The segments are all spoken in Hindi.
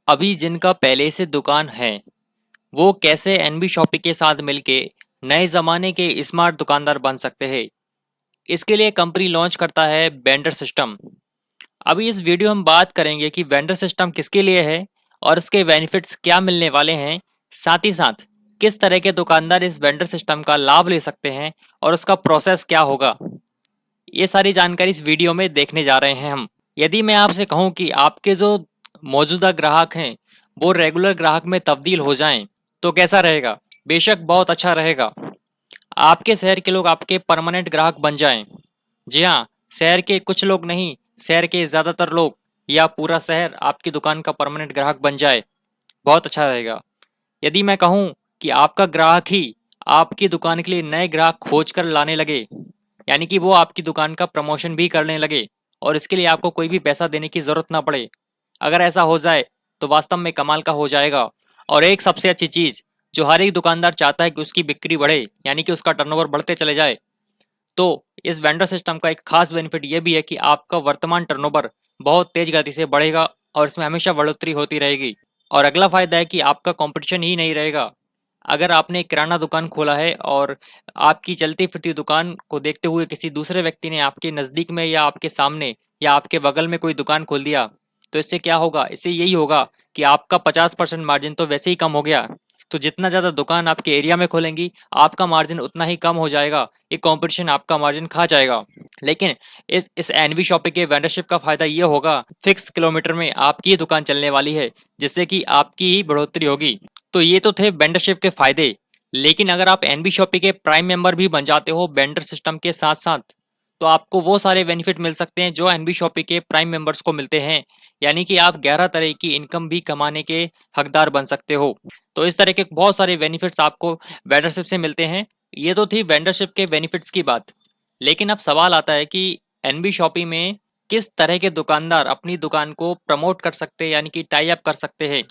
अभी जिनका पहले से दुकान है वो कैसे एनबी शॉपी के साथ मिलके नए जमाने के स्मार्ट दुकानदार बन सकते हैं। इसके लिए कंपनी लॉन्च करता है वेंडर सिस्टम। अभी इस वीडियो हम बात करेंगे कि वेंडर सिस्टम किसके लिए है और इसके बेनिफिट्स क्या मिलने वाले हैं, साथ ही साथ किस तरह के दुकानदार इस वेंडर सिस्टम का लाभ ले सकते हैं और उसका प्रोसेस क्या होगा। ये सारी जानकारी इस वीडियो में देखने जा रहे हैं हम। यदि मैं आपसे कहूं कि आपके जो मौजूदा ग्राहक हैं वो रेगुलर ग्राहक में तब्दील हो जाएं तो कैसा रहेगा? बेशक बहुत अच्छा रहेगा। आपके शहर के लोग आपके परमानेंट ग्राहक बन जाएं। जी हाँ, शहर के कुछ लोग नहीं, शहर के ज़्यादातर लोग या पूरा शहर आपकी दुकान का परमानेंट ग्राहक बन जाए, बहुत अच्छा रहेगा। यदि मैं कहूँ कि आपका ग्राहक ही आपकी दुकान के लिए नए ग्राहक खोज कर लाने लगे, यानी कि वो आपकी दुकान का प्रमोशन भी करने लगे और इसके लिए आपको कोई भी पैसा देने की ज़रूरत ना पड़े, अगर ऐसा हो जाए तो वास्तव में कमाल का हो जाएगा। और एक सबसे अच्छी चीज़ जो हर एक दुकानदार चाहता है कि उसकी बिक्री बढ़े, यानी कि उसका टर्नओवर बढ़ते चले जाए, तो इस वेंडर सिस्टम का एक खास बेनिफिट ये भी है कि आपका वर्तमान टर्नओवर बहुत तेज गति से बढ़ेगा और इसमें हमेशा बढ़ोतरी होती रहेगी। और अगला फायदा है कि आपका कंपटीशन ही नहीं रहेगा। अगर आपने एक किराना दुकान खोला है और आपकी चलती फिरती दुकान को देखते हुए किसी दूसरे व्यक्ति ने आपके नज़दीक में या आपके सामने या आपके बगल में कोई दुकान खोल दिया, तो इससे क्या होगा? इससे यही होगा कि आपका 50% मार्जिन तो वैसे ही कम हो गया। तो जितना ज़्यादा दुकान आपके एरिया में खोलेंगी, आपका मार्जिन उतना ही कम हो जाएगा। ये कंपटीशन आपका मार्जिन खा जाएगा। लेकिन इस एनवी शॉपिंग के वेंडरशिप का फायदा ये होगा, फिक्स किलोमीटर में आपकी ही दुकान चलने वाली है, जिससे कि आपकी ही बढ़ोतरी होगी। तो ये तो थे वेंडरशिप के फायदे। लेकिन अगर आप एनबी शॉपी के प्राइम मेंबर भी बन जाते हो वेंडर सिस्टम के साथ साथ, तो आपको वो सारे बेनिफिट मिल सकते हैं जो एनबी शॉपी के प्राइम मेंबर्स को मिलते हैं। यानी कि आप 11 तरह की इनकम भी कमाने के हकदार बन सकते हो। तो इस तरह के बहुत सारे बेनिफिट्स आपको वेंडरशिप से मिलते हैं। ये तो थी वेंडरशिप के बेनिफिट्स की बात। लेकिन अब सवाल आता है कि एनबी शॉपी में किस तरह के दुकानदार अपनी दुकान को प्रमोट कर सकते हैं, यानी कि टाई अप कर सकते हैं।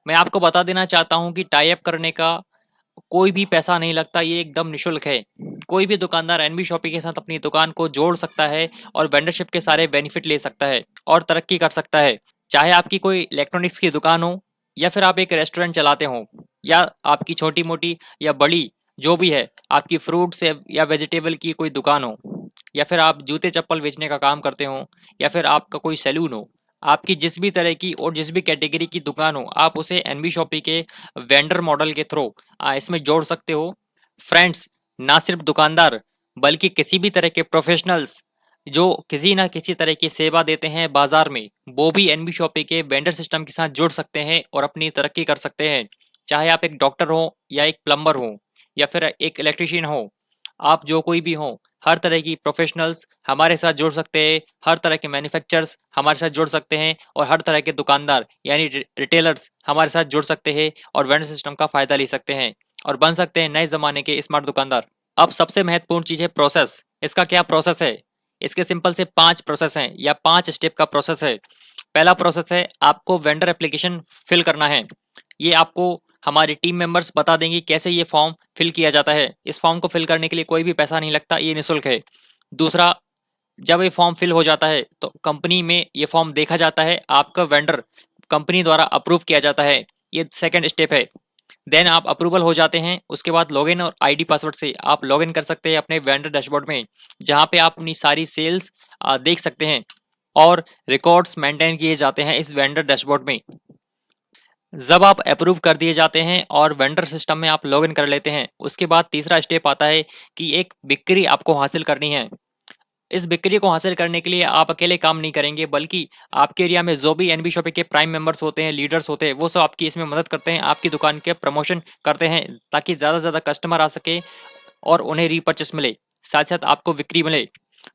मैं आपको बता देना चाहता हूं कि टाई अप करने का कोई भी पैसा नहीं लगता, ये एकदम निशुल्क है। कोई भी दुकानदार एनबी शॉपी के साथ अपनी दुकान को जोड़ सकता है और वेंडरशिप के सारे बेनिफिट ले सकता है और तरक्की कर सकता है। चाहे आपकी कोई इलेक्ट्रॉनिक्स की दुकान हो, या फिर आप एक रेस्टोरेंट चलाते हो, या आपकी छोटी मोटी या बड़ी जो भी है, आपकी फ्रूट्स या वेजिटेबल की कोई दुकान हो, या फिर आप जूते चप्पल बेचने का काम करते हो, या फिर आपका कोई सैलून हो, आपकी जिस भी तरह की और जिस भी कैटेगरी की दुकान हो, आप उसे एनबी शॉपी के वेंडर मॉडल के थ्रू इसमें जोड़ सकते हो। फ्रेंड्स, ना सिर्फ दुकानदार बल्कि किसी भी तरह के प्रोफेशनल्स जो किसी ना किसी तरह की सेवा देते हैं बाजार में, वो भी एनबी शॉपी के वेंडर सिस्टम के साथ जुड़ सकते हैं और अपनी तरक्की कर सकते हैं। चाहे आप एक डॉक्टर हो या एक प्लम्बर हो या फिर एक इलेक्ट्रिशियन हो, आप जो कोई भी हो, हर तरह की प्रोफेशनल्स हमारे साथ जुड़ सकते हैं, हर तरह के मैन्युफैक्चरर्स हमारे साथ जुड़ सकते हैं और हर तरह के दुकानदार यानी रिटेलर्स हमारे साथ जुड़ सकते हैं और वेंडर सिस्टम का फायदा ले सकते हैं और बन सकते हैं नए जमाने के स्मार्ट दुकानदार। अब सबसे महत्वपूर्ण चीज है प्रोसेस। इसका क्या प्रोसेस है? इसके सिंपल से 5 प्रोसेस हैं या 5 स्टेप का प्रोसेस है। पहला प्रोसेस है, आपको वेंडर एप्लीकेशन फिल करना है। ये आपको हमारी टीम मेंबर्स बता देंगे कैसे ये फॉर्म फिल किया जाता है। इस फॉर्म को फिल करने के लिए कोई भी पैसा नहीं लगता, ये निःशुल्क है। दूसरा, जब ये फॉर्म फिल हो जाता है तो कंपनी में ये फॉर्म देखा जाता है, आपका वेंडर कंपनी द्वारा अप्रूव किया जाता है। ये सेकंड स्टेप है। देन आप अप्रूवल हो जाते हैं, उसके बाद लॉगिन और आईडी पासवर्ड से आप लॉगिन कर सकते हैं अपने वेंडर डैशबोर्ड में, जहाँ पे आप अपनी सारी सेल्स देख सकते हैं और रिकॉर्ड्स मेंटेन किए जाते हैं इस वेंडर डैशबोर्ड में। जब आप अप्रूव कर दिए जाते हैं और वेंडर सिस्टम में आप लॉगिन कर लेते हैं, उसके बाद तीसरा स्टेप आता है कि एक बिक्री आपको हासिल करनी है। इस बिक्री को हासिल करने के लिए आप अकेले काम नहीं करेंगे, बल्कि आपके एरिया में जो भी एनबी शॉपी के प्राइम मेंबर्स होते हैं, लीडर्स होते हैं, वो सब आपकी इसमें मदद करते हैं, आपकी दुकान के प्रमोशन करते हैं ताकि ज़्यादा से ज़्यादा कस्टमर आ सके और उन्हें रीपर्चेस मिले, साथ साथ आपको बिक्री मिले।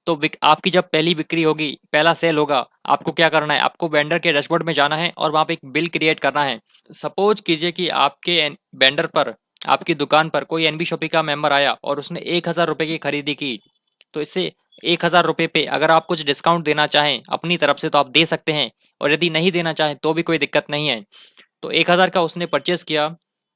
तो आपकी जब पहली बिक्री होगी, पहला सेल होगा, आपको क्या करना है? आपको वेंडर के डैशबोर्ड में जाना है और वहाँ पे एक बिल क्रिएट करना है। सपोज कीजिए कि आपके वेंडर पर, आपकी दुकान पर कोई एनबी शॉपी का मेंबर आया और उसने 1000 रुपये की खरीदी की, तो इससे 1000 रुपये पे अगर आप कुछ डिस्काउंट देना चाहें अपनी तरफ से तो आप दे सकते हैं, और यदि नहीं देना चाहें तो भी कोई दिक्कत नहीं है। तो 1000 का उसने परचेस किया,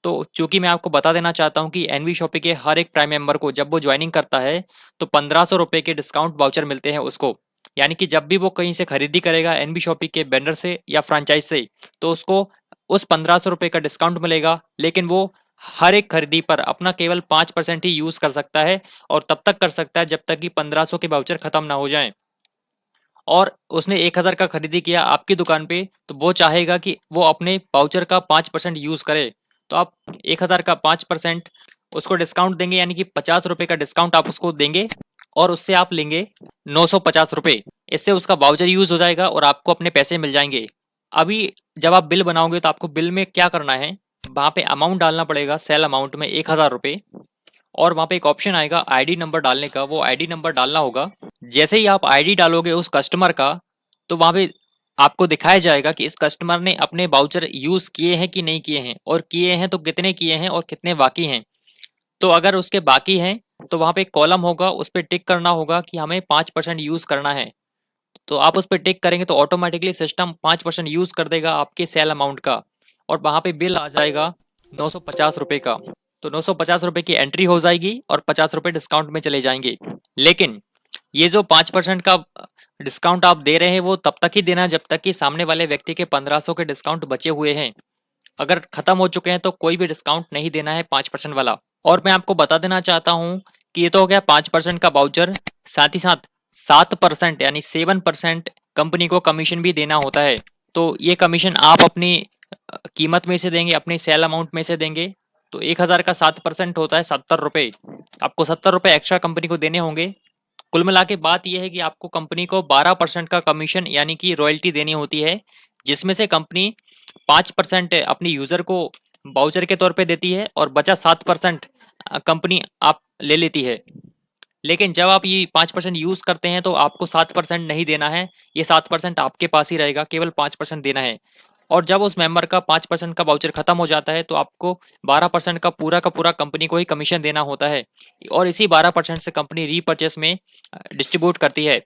तो चूंकि मैं आपको बता देना चाहता हूं कि एनवी शॉपी के हर एक प्राइम मेंबर को जब वो ज्वाइनिंग करता है तो 1500 रुपये के डिस्काउंट वाउचर मिलते हैं उसको। यानी कि जब भी वो कहीं से खरीदी करेगा एनबी शॉपी के वेंडर से या फ्रेंचाइज से, तो उसको उस 1500 रुपये का डिस्काउंट मिलेगा, लेकिन वो हर एक खरीदी पर अपना केवल 5% ही यूज कर सकता है और तब तक कर सकता है जब तक कि 1500 के वाउचर खत्म ना हो जाएं। और उसने 1000 का खरीदी किया आपकी दुकान पे, तो वो चाहेगा कि वो अपने वाउचर का 5% यूज करे, तो आप 1000 का 5% उसको डिस्काउंट देंगे, यानी कि 50 रुपए का डिस्काउंट आप उसको देंगे और उससे आप लेंगे 950 रुपए। इससे उसका वाउचर यूज हो जाएगा और आपको अपने पैसे मिल जाएंगे। अभी जब आप बिल बनाओगे तो आपको बिल में क्या करना है, वहां पे अमाउंट डालना पड़ेगा, सेल अमाउंट में 1000 रुपए, और वहां पे एक ऑप्शन आएगा आईडी नंबर डालने का, वो आईडी नंबर डालना होगा। जैसे ही आप आईडी डालोगे उस कस्टमर का, तो वहां पे आपको दिखाया जाएगा कि इस कस्टमर ने अपने वाउचर यूज किए हैं कि नहीं किए हैं, और किए हैं तो कितने किए हैं और कितने बाकी हैं। तो अगर उसके बाकी हैं तो वहां पे एक कॉलम होगा, उस पर टिक करना होगा कि हमें 5% यूज करना है। तो आप उस पर टिक करेंगे तो ऑटोमेटिकली सिस्टम 5% यूज कर देगा आपके सेल अमाउंट का, और वहां पे बिल आ जाएगा 950 रुपए का। तो 950 रुपए की एंट्री हो जाएगी और 50 रुपए डिस्काउंट में चले जाएंगे। लेकिन ये जो 5% का डिस्काउंट आप दे रहे हैं वो तब तक ही देना जब तक कि सामने वाले व्यक्ति के 1500 के डिस्काउंट बचे हुए हैं। अगर खत्म हो चुके हैं तो कोई भी डिस्काउंट नहीं देना है 5% वाला। और मैं आपको बता देना चाहता हूँ कि ये तो हो गया 5% का वाउचर, साथ ही साथ 7% यानी 7% कंपनी को कमीशन भी देना होता है। तो ये कमीशन आप अपनी कीमत में से देंगे, अपनी सेल अमाउंट में से देंगे। तो 1000 का 7% होता है 70 रुपए। आपको 70 रुपए एक्स्ट्रा कंपनी को देने होंगे। कुल मिला के बात यह है कि आपको कंपनी को 12% का कमीशन यानी कि रॉयल्टी देनी होती है, जिसमें से कंपनी 5% अपनी यूजर को वाउचर के तौर पे देती है और बचा 7% कंपनी आप ले लेती है। लेकिन जब आप ये 5% यूज करते हैं तो आपको 7% नहीं देना है, ये 7% आपके पास ही रहेगा, केवल 5% देना है। और जब उस मेंबर का 5% का वाउचर खत्म हो जाता है तो आपको 12% का पूरा कंपनी को ही कमीशन देना होता है, और इसी 12% से कंपनी रीपर्चेस में डिस्ट्रीब्यूट करती है।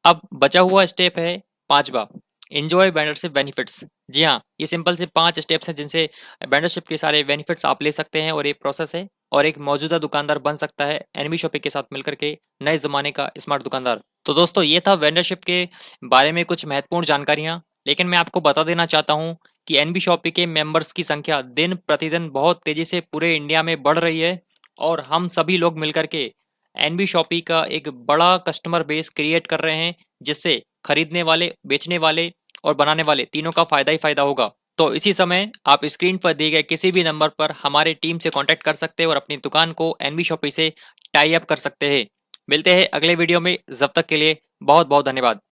अब बचा हुआ स्टेप है पांचवा, एंजॉय वेंडरशिप बेनिफिट्स। जी हाँ, ये सिंपल से 5 स्टेप्स हैं जिनसे वेंडरशिप के सारे बेनिफिट्स आप ले सकते हैं, और ये प्रोसेस है, और एक मौजूदा दुकानदार बन सकता है एनबी शॉपिंग के साथ मिलकर के नए जमाने का स्मार्ट दुकानदार। तो दोस्तों ये था वेंडरशिप के बारे में कुछ महत्वपूर्ण जानकारियां। लेकिन मैं आपको बता देना चाहता हूं कि एनबी शॉपिंग के मेंबर्स की संख्या दिन प्रतिदिन बहुत तेजी से पूरे इंडिया में बढ़ रही है, और हम सभी लोग मिलकर के एनबी शॉपी का एक बड़ा कस्टमर बेस क्रिएट कर रहे हैं, जिससे खरीदने वाले, बेचने वाले और बनाने वाले तीनों का फायदा ही फायदा होगा। तो इसी समय आप स्क्रीन पर दिए गए किसी भी नंबर पर हमारी टीम से कांटेक्ट कर सकते हैं और अपनी दुकान को एनबी शॉपी से टाई अप कर सकते हैं। मिलते हैं अगले वीडियो में, जब तक के लिए बहुत बहुत धन्यवाद।